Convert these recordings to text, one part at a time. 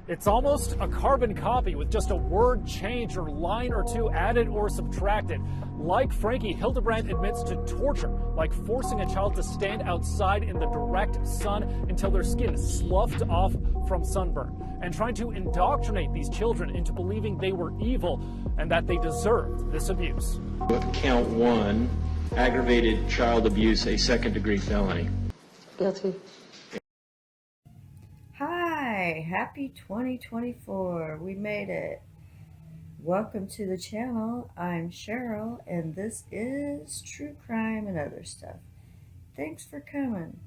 It's almost a carbon copy with just a word change or line or two added or subtracted. Like Frankie, Hildabrandt admits to torture, like forcing a child to stand outside in the direct sun until their skin sloughed off from sunburn, and trying to indoctrinate these children into believing they were evil and that they deserved this abuse. Count 1, aggravated child abuse, a second-degree felony. Guilty. Hi, happy 2024. We made it. Welcome to the channel. I'm Cheryl, and this is True Crime and Other Stuff. Thanks for coming,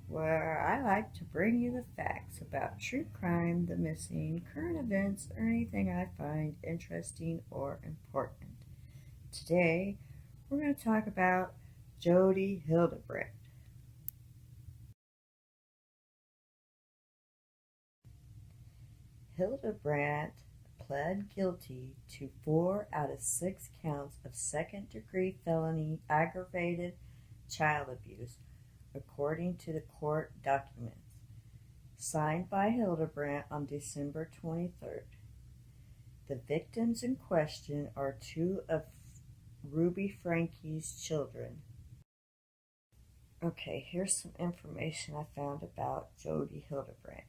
where I like to bring you the facts about true crime, the missing, current events, or anything I find interesting or important. Today, we're going to talk about Jodi Hildabrandt. Hildabrandt pled guilty to 4 out of 6 counts of second-degree felony aggravated child abuse, according to the court documents, signed by Hildabrandt on December 23rd. The victims in question are 2 of Ruby Frankie's children. Okay, here's some information I found about Jodi Hildabrandt.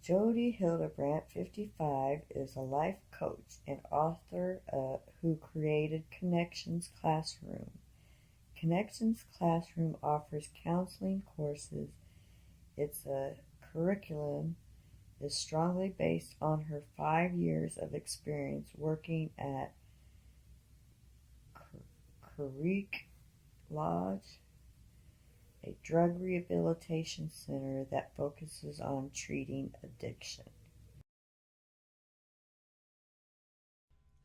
Jodi Hildabrandt, 55, is a life coach and author who created Connections Classroom. Connections Classroom offers counseling courses. Its curriculum is strongly based on her 5 years of experience working at Creek Lodge, a drug rehabilitation center that focuses on treating addiction.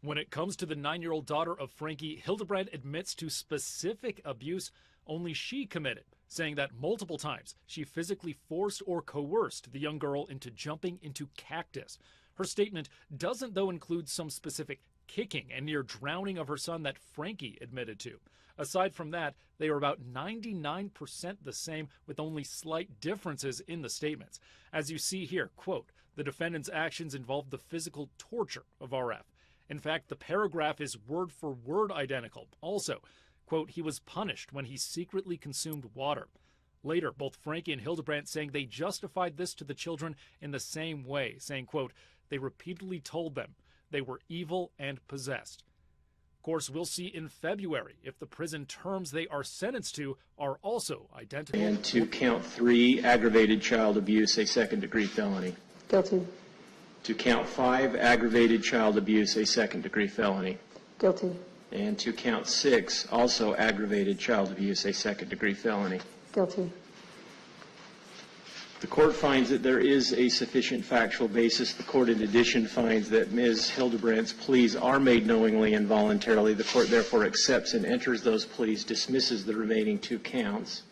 When it comes to the 9-year-old daughter of Frankie, Hildabrandt admits to specific abuse only she committed, saying that multiple times she physically forced or coerced the young girl into jumping into cactus. Her statement doesn't, though, include some specific kicking and near drowning of her son that Frankie admitted to. Aside from that, they are about 99% the same, with only slight differences in the statements. As you see here, quote, the defendant's actions involved the physical torture of RF. In fact, the paragraph is word for word identical. Also, quote, he was punished when he secretly consumed water. Later, both Frankie and Hildabrandt saying they justified this to the children in the same way, saying, quote, they repeatedly told them they were evil and possessed. Of course, we'll see in February if the prison terms they are sentenced to are also identical. And to count 3, aggravated child abuse, a second-degree felony. Guilty. To count 5, aggravated child abuse, a second-degree felony. Guilty. And to count 6, also aggravated child abuse, a second-degree felony. Guilty. The court finds that there is a sufficient factual basis. The court, in addition, finds that Ms. Hildabrandt's pleas are made knowingly and voluntarily. The court, therefore, accepts and enters those pleas, dismisses the remaining 2 counts.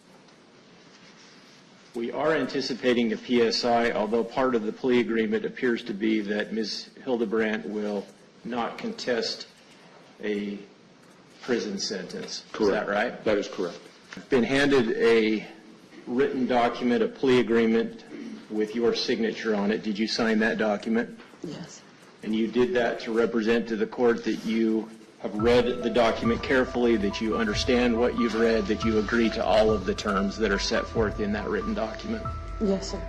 We are anticipating a PSI, although part of the plea agreement appears to be that Ms. Hildabrandt will not contest a prison sentence. Correct. Is that right? That is correct. I've been handed a written document, a plea agreement with your signature on it. Did you sign that document? Yes. And you did that to represent to the court that you have read the document carefully, that you understand what you've read, that you agree to all of the terms that are set forth in that written document? Yes, sir.